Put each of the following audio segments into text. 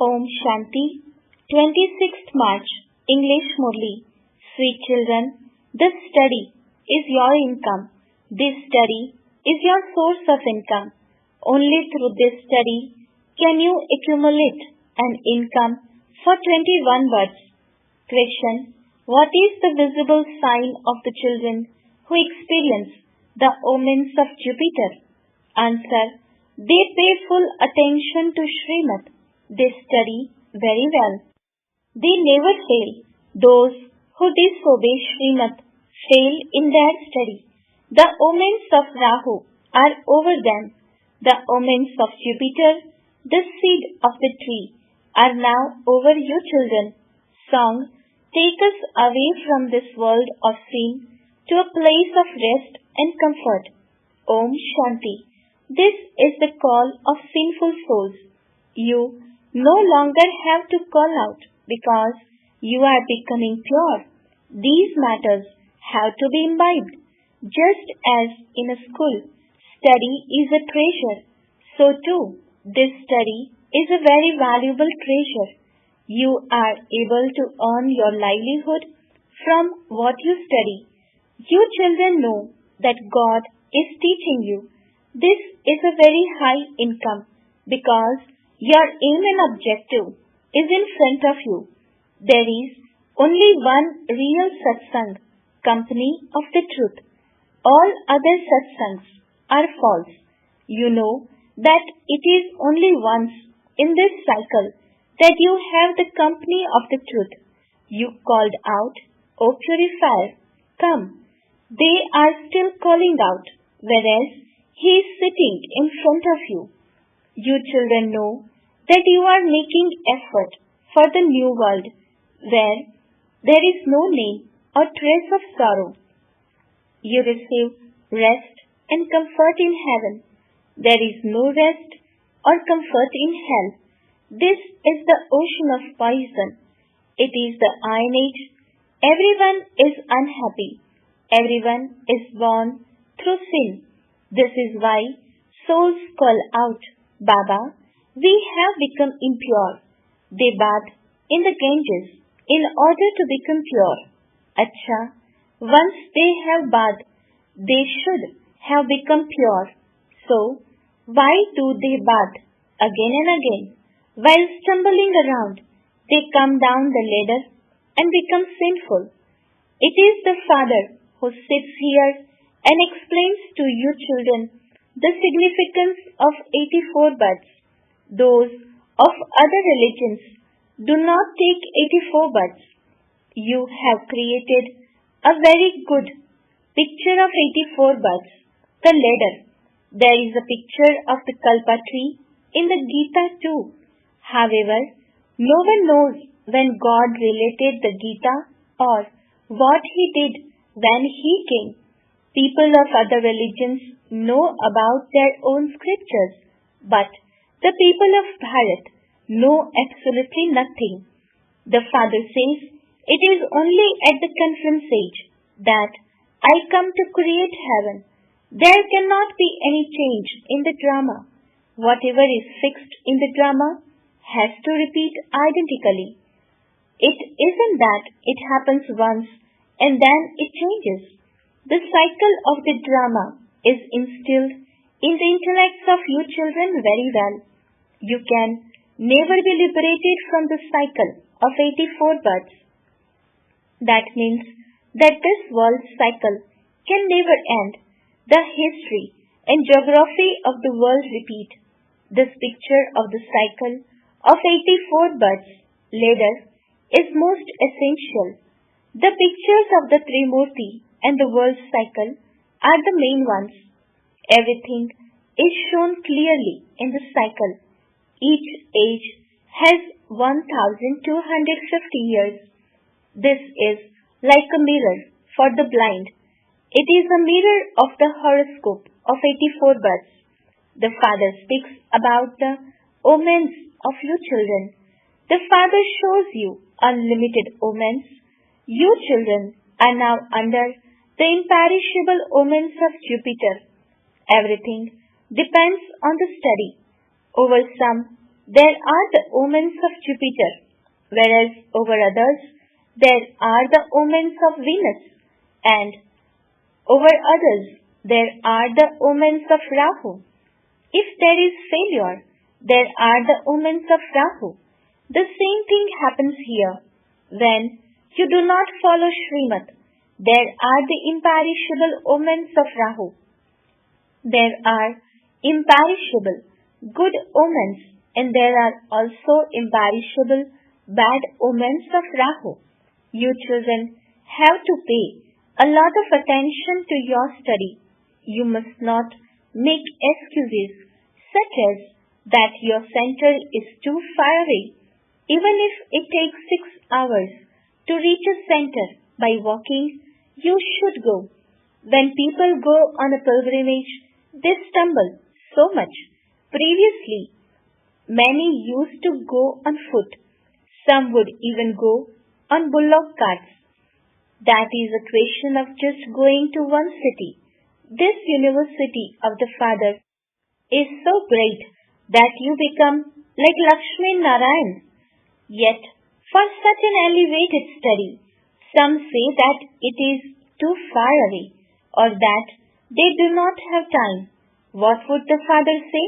Om Shanti, 26th March, English Murli. Sweet children, this study is your income. This study is your source of income. Only through this study can you accumulate an income for 21 births. Question: what is the visible sign of the children who experience the omens of Jupiter? Answer: they pay full attention to Srimad. They study very well. They never fail. Those who disobey Srimad fail in their study. The omens of Rahu are over them. The omens of Jupiter, the seed of the tree, are now over you children. Song: take us away from this world of sin to a place of rest and comfort. Om Shanti. This is the call of sinful souls. You no longer have to call out because you are becoming pure. These matters have to be imbibed. Just as in a school, study is a treasure, so too this study is a very valuable treasure. You are able to earn your livelihood from what you study. You children know that God is teaching you. This is a very high income because your aim and objective is in front of you. There is only one real satsang, company of the truth. All other satsangs are false. You know that it is only once in this cycle that you have the company of the truth. You called out, O purifier, come. They are still calling out, whereas he is sitting in front of you. You children know that you are making effort for the new world, where there is no name or trace of sorrow. You receive rest and comfort in heaven. There is no rest or comfort in hell. This is the ocean of poison. It is the Iron Age. Everyone is unhappy. Everyone is born through sin. This is why souls call out, Baba, we have become impure. They bathe in the Ganges in order to become pure. Acha, once they have bathed, they should have become pure. So, why do they bathe again and again? While stumbling around, they come down the ladder and become sinful. It is the Father who sits here and explains to you children the significance of 84 births. Those of other religions do not take 84 births. You have created a very good picture of 84 births, the ladder. There is a picture of the Kalpa tree in the Gita too. However, no one knows when God related the Gita or what he did when he came. People of other religions know about their own scriptures, but the people of Bharat know absolutely nothing. The Father says, it is only at the conference age that I come to create heaven. There cannot be any change in the drama. Whatever is fixed in the drama has to repeat identically. It isn't that it happens once and then it changes. The cycle of the drama is instilled in the intellects of you children very well. You can never be liberated from the cycle of 84 births. That means that this world cycle can never end. The history and geography of the world repeat. This picture of the cycle of 84 births ladder is most essential. The pictures of the Trimurti and the world cycle are the main ones. Everything is shown clearly in the cycle. Each age has 1250 years. This is like a mirror for the blind. It is a mirror of the horoscope of 84 births. The Father speaks about the omens of you children. The Father shows you unlimited omens. You children are now under the imperishable omens of Jupiter. Everything depends on the study. Over some, there are the omens of Jupiter, whereas over others there are the omens of Venus, and over others there are the omens of Rahu. If there is failure, there are the omens of Rahu. The same thing happens here. When you do not follow Srimad, there are the imperishable omens of Rahu. There are imperishable good omens, and there are also imperishable bad omens of Rahu. You children have to pay a lot of attention to your study. You must not make excuses such as that your center is too far away. Even if it takes 6 hours to reach a center by walking, you should go. When people go on a pilgrimage, they stumble so much. Previously, many used to go on foot. Some would even go on bullock carts. That is a question of just going to one city. This university of the Father is so great that you become like Lakshmi Narayan. Yet, for such an elevated study, some say that it is too far away, or that they do not have time. What would the Father say?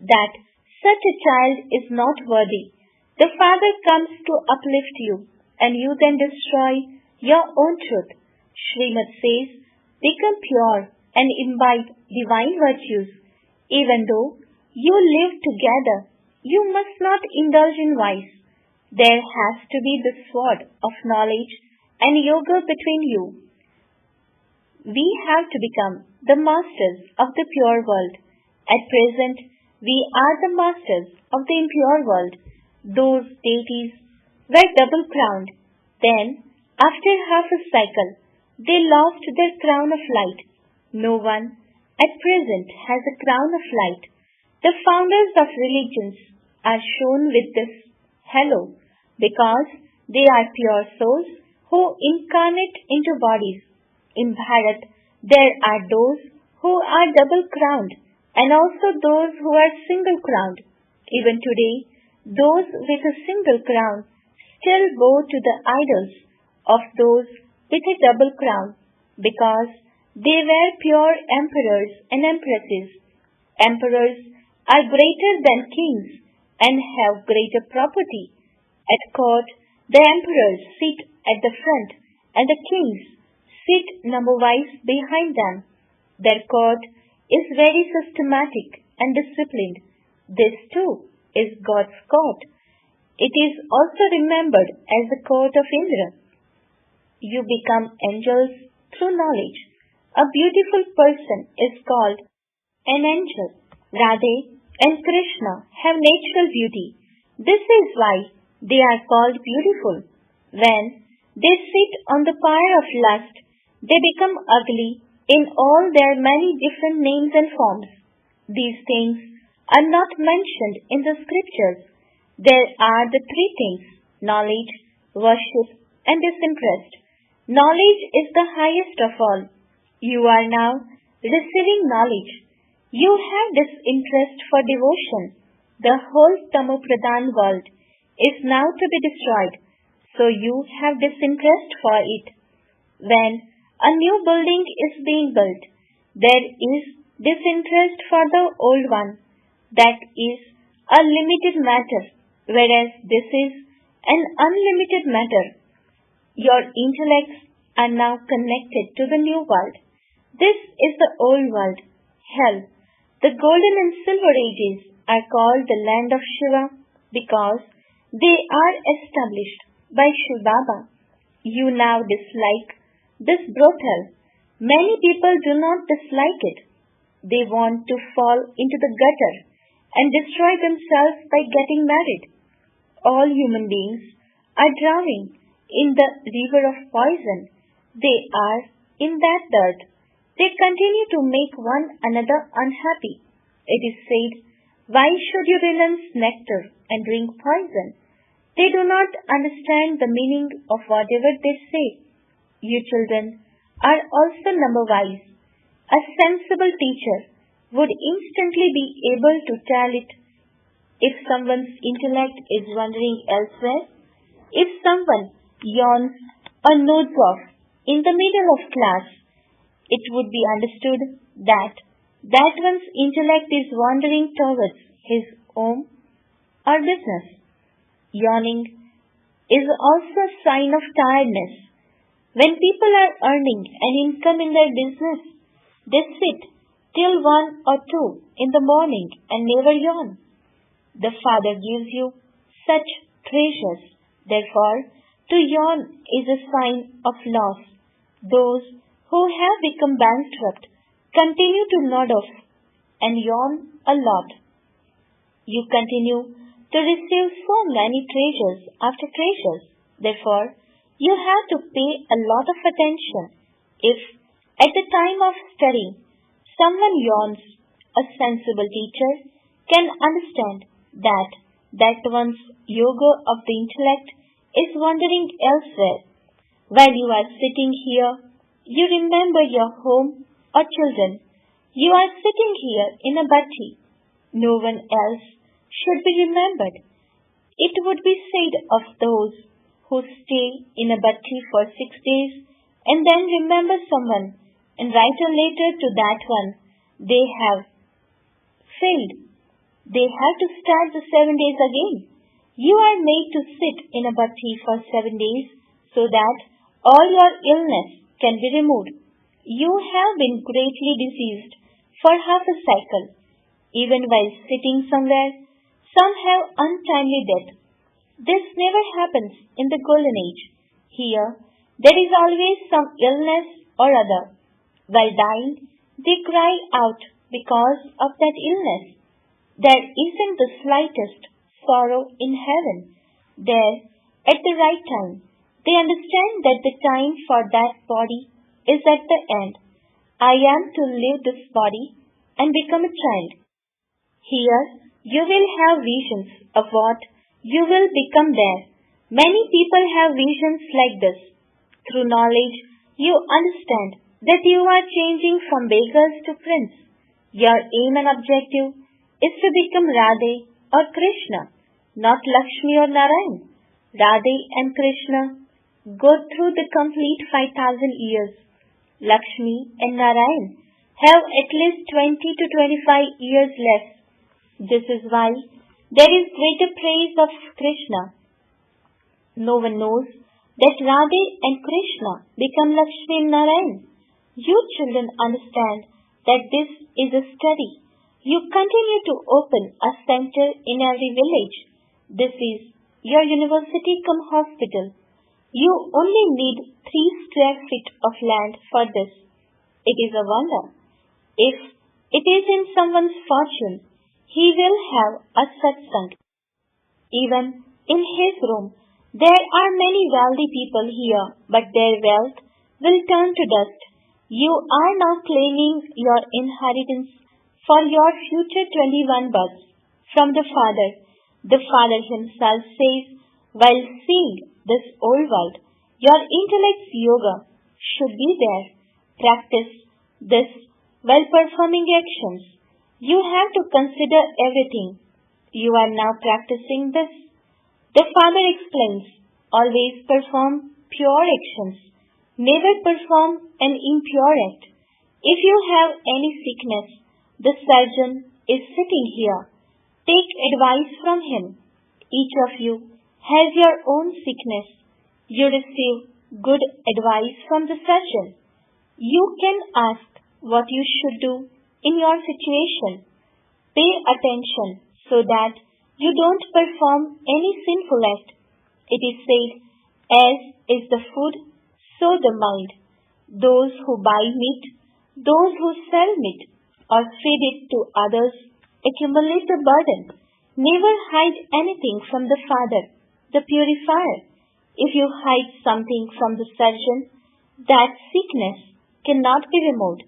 That such a child is not worthy. The Father comes to uplift you, and you then destroy your own truth. Srimad says, become pure and imbibe divine virtues. Even though you live together, you must not indulge in vice. There has to be the sword of knowledge and yoga between you. We have to become the masters of the pure world. At present, we are the masters of the impure world. Those deities were double crowned. Then, after half a cycle, they lost their crown of light. No one at present has a crown of light. The founders of religions are shown with this halo because they are pure souls who incarnate into bodies. In Bharat, there are those who are double crowned and also those who are single crowned. Even today, those with a single crown still bow to the idols of those with a double crown because they were pure emperors and empresses. Emperors are greater than kings and have greater property. At court, the emperors sit at the front and the kings sit number-wise behind them. Their court is very systematic and disciplined. This too is God's court. It is also remembered as the court of Indra. You become angels through knowledge. A beautiful person is called an angel. Radhe and Krishna have natural beauty. This is why they are called beautiful. When they sit on the pyre of lust, they become ugly in all their many different names and forms. These things are not mentioned in the scriptures. There are the three things: knowledge, worship, and disinterest. Knowledge is the highest of all. You are now receiving knowledge. You have disinterest for devotion. The whole Tamopradhan world is now to be destroyed, so you have disinterest for it. When a new building is being built, there is disinterest for the old one. That is a limited matter, whereas this is an unlimited matter. Your intellects are now connected to the new world. This is the old world, hell. The golden and silver ages are called the land of Shiva because they are established by Shiv Baba. You now dislike this brothel. Many people do not dislike it. They want to fall into the gutter and destroy themselves by getting married. All human beings are drowning in the river of poison. They are in that dirt. They continue to make one another unhappy. It is said, why should you renounce nectar and drink poison? They do not understand the meaning of whatever they say. You children are also number-wise. A sensible teacher would instantly be able to tell it if someone's intellect is wandering elsewhere, if someone yawns or nods off in the middle of class, it would be understood that that one's intellect is wandering towards his home or business. Yawning is also a sign of tiredness. When people are earning an income in their business, they sit till 1 or 2 in the morning and never yawn. The Father gives you such treasures. Therefore, to yawn is a sign of loss. Those who have become bankrupt continue to nod off and yawn a lot. You continue to receive so many treasures after treasures. Therefore, you have to pay a lot of attention. If, at the time of study, someone yawns, a sensible teacher can understand that one's yoga of the intellect is wandering elsewhere. While you are sitting here, you remember your home or children. You are sitting here in a bhatti. No one else should be remembered. It would be said of those who stay in a bhatti for 6 days and then remember someone and write a letter to that one, they have failed. They have to start the 7 days again. You are made to sit in a bhatti for 7 days so that all your illness can be removed. You have been greatly diseased for half a cycle. Even while sitting somewhere, some have untimely death. This never happens in the golden age. Here, there is always some illness or other. While dying, they cry out because of that illness. There isn't the slightest sorrow in heaven. There, at the right time, they understand that the time for that body is at the end. I am to leave this body and become a child. Here, you will have visions of what you will become there. Many people have visions like this. Through knowledge, you understand that you are changing from beggars to prince. Your aim and objective is to become Radhe or Krishna, not Lakshmi or Narayan. Radhe and Krishna go through the complete 5,000 years. Lakshmi and Narayan have at least 20 to 25 years left. This is why there is greater praise of Krishna. No one knows that Radhe and Krishna become Lakshmi and Narayan. You children understand that this is a study. You continue to open a center in every village. This is your university cum hospital. You only need 3 square feet of land for this. It is a wonder. If it is in someone's fortune, he will have a satsang. Even in his room, there are many wealthy people here, but their wealth will turn to dust. You are now claiming your inheritance for your future 21 births from the Father. The Father himself says, while seeing this old world, your intellect's yoga should be there. Practice this while performing actions. You have to consider everything. You are now practicing this. The Father explains, always perform pure actions. Never perform an impure act. If you have any sickness, the surgeon is sitting here. Take advice from him. Each of you has your own sickness. You receive good advice from the surgeon. You can ask what you should do in your situation. Pay attention so that you don't perform any sinful act. It is said, as is the food, so the mind. Those who buy meat, those who sell meat, or feed it to others, accumulate the burden. Never hide anything from the Father, the purifier. If you hide something from the surgeon, that sickness cannot be removed.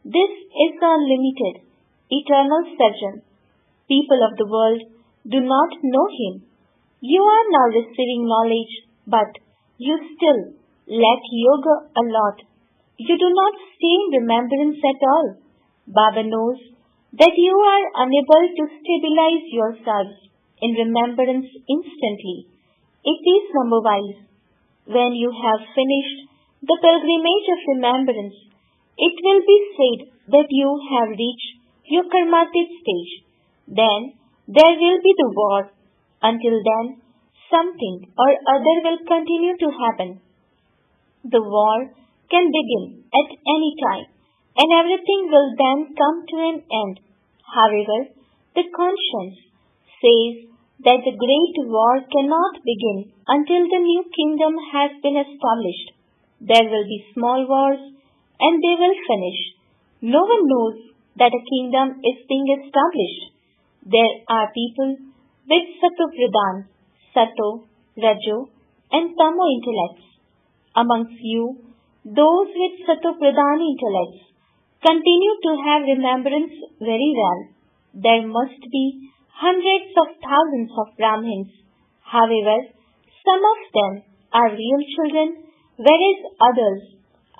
This is the unlimited, eternal surgeon. People of the world do not know him. You are now receiving knowledge, but you still lack yoga a lot. You do not stay in remembrance at all. Baba knows that you are unable to stabilize yourselves. in remembrance instantly. It is number-wise. When you have finished the pilgrimage of remembrance, it will be said that you have reached your karmatic stage. Then there will be the war. Until then, something or other will continue to happen. The war can begin at any time, and everything will then come to an end. However, the conscience says that the great war cannot begin until the new kingdom has been established. There will be small wars, and they will finish. No one knows that a kingdom is being established. There are people with Sato-Pradhan, Sato, Rajo, and Tamo intellects. Amongst you, those with Sato-Pradhan intellects continue to have remembrance very well. There must be hundreds of thousands of Brahmins. However, some of them are real children, whereas others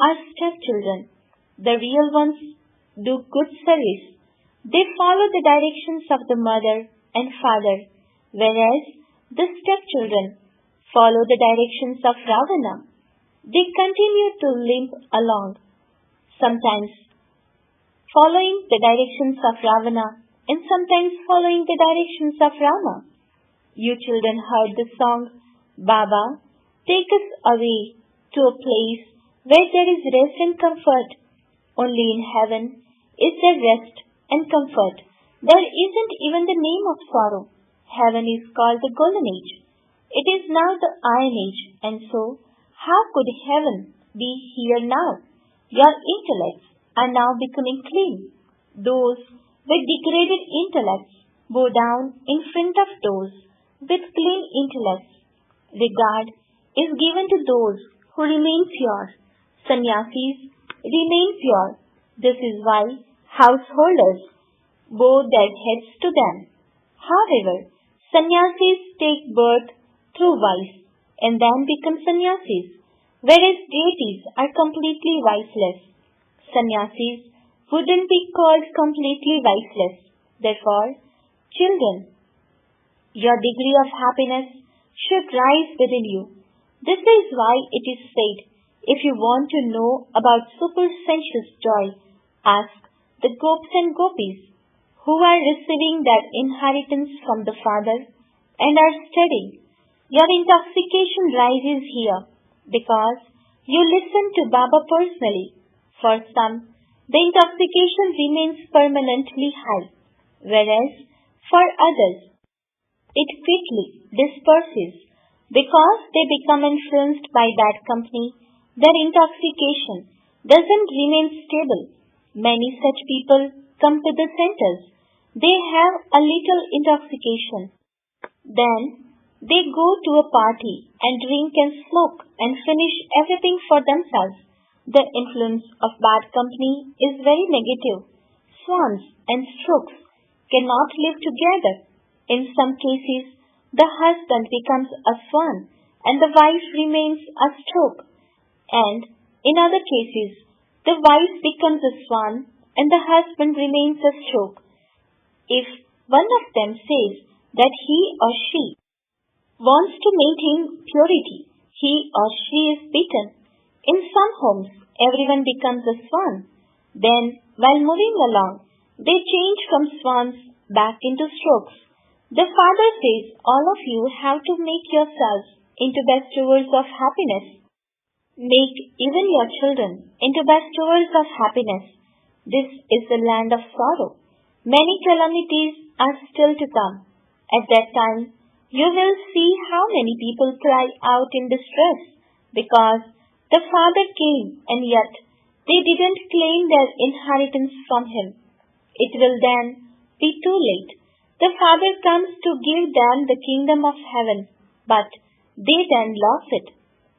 are stepchildren. The real ones do good service. They follow the directions of the mother and father, whereas the stepchildren follow the directions of Ravana. They continue to limp along, sometimes following the directions of Ravana and sometimes following the directions of Rama. You children heard the song, Baba, take us away to a place where there is rest and comfort. Only in heaven is there rest and comfort. There isn't even the name of sorrow. Heaven is called the Golden Age. It is now the Iron Age, and so, how could heaven be here now? Your intellects are now becoming clean. Those with degraded intellects bow down in front of those with clean intellects. Regard is given to those who remain pure. Sannyasis remain pure. This is why householders bow their heads to them. However, sannyasis take birth through vice and then become sannyasis, whereas deities are completely viceless. Sannyasis wouldn't be called completely viceless. Therefore, children, your degree of happiness should rise within you. This is why it is said, if you want to know about supersensuous joy, ask the gopis and gopis who are receiving their inheritance from the Father and are studying. Your intoxication rises here because you listen to Baba personally. For some, the intoxication remains permanently high, whereas for others, it quickly disperses. Because they become influenced by bad company, their intoxication doesn't remain stable. Many such people come to the centers. They have a little intoxication. Then they go to a party and drink and smoke and finish everything for themselves. The influence of bad company is very negative. Swans and strokes cannot live together. In some cases, the husband becomes a swan and the wife remains a stroke. And in other cases, the wife becomes a swan and the husband remains a stroke. If one of them says that he or she wants to maintain purity, he or she is beaten. In some homes, everyone becomes a swan. Then, while moving along, they change from swans back into strokes. The Father says all of you have to make yourselves into bestowers of happiness. Make even your children into bestowers of happiness. This is the land of sorrow. Many calamities are still to come. At that time, you will see how many people cry out in distress because the Father came and yet they didn't claim their inheritance from Him. It will then be too late. The Father comes to give them the kingdom of heaven, but they then lost it.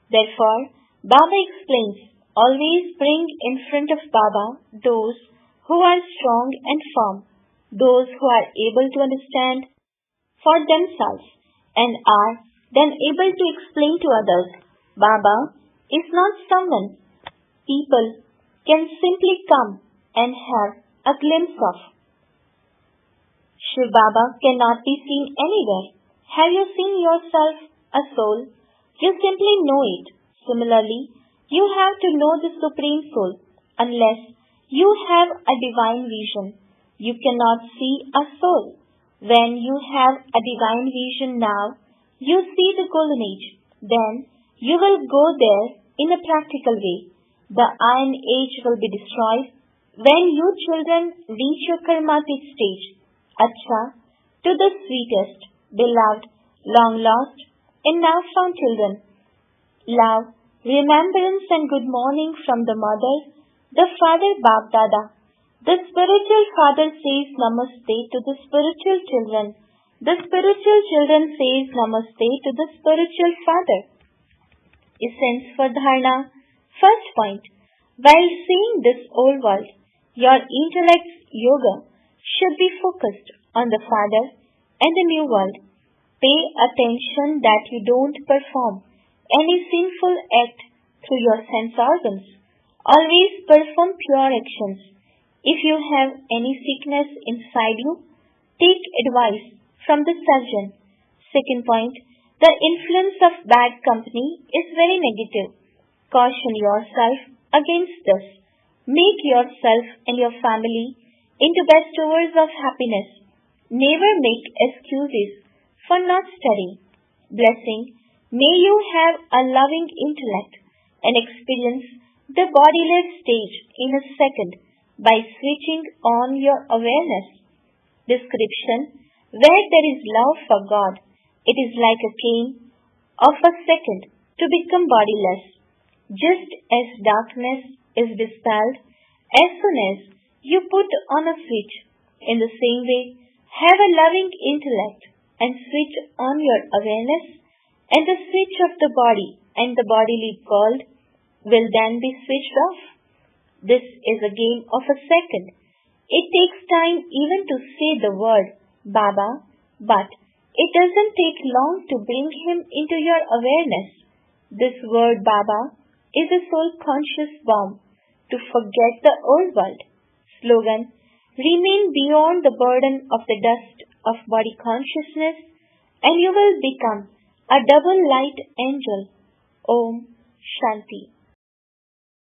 Therefore, Baba explains, always bring in front of Baba those who are strong and firm, those who are able to understand for themselves and are then able to explain to others. Baba is not someone people can simply come and have a glimpse of. Shiv Baba cannot be seen anywhere. Have you seen yourself, a soul? You simply know it. Similarly, you have to know the Supreme Soul. Unless you have a divine vision, you cannot see a soul. When you have a divine vision now, you see the golden age. Then you will go there in a practical way. The iron age will be destroyed when you children reach your karmatic stage. Acha, to the sweetest, beloved, long lost, and now found children. Love, remembrance and good morning from the mother, the father Bab Dada. The spiritual father says namaste to the spiritual children. The spiritual children says namaste to the spiritual father. Essence for dharana. First point. While seeing this old world, your intellect's yoga should be focused on the father and the new world. Pay attention that you don't perform any sinful act through your sense organs. Always perform pure actions. If you have any sickness inside you, take advice from the surgeon. Second point, the influence of bad company is very negative. Caution yourself against this. Make yourself and your family into bestowers of happiness. Never make excuses for not studying. Blessing. May you have a loving intellect and experience the bodiless stage in a second by switching on your awareness. Description. Where there is love for God, it is like a cane of a second to become bodiless. Just as darkness is dispelled as soon as you put on a switch, in the same way, have a loving intellect and switch on your awareness, and the switch of the body and the bodily world will then be switched off. This is a game of a second. It takes time even to say the word Baba, but it doesn't take long to bring him into your awareness. This word Baba is a soul-conscious bomb to forget the old world. Slogan. Remain beyond the burden of the dust of body consciousness and you will become a double light angel. Om Shanti.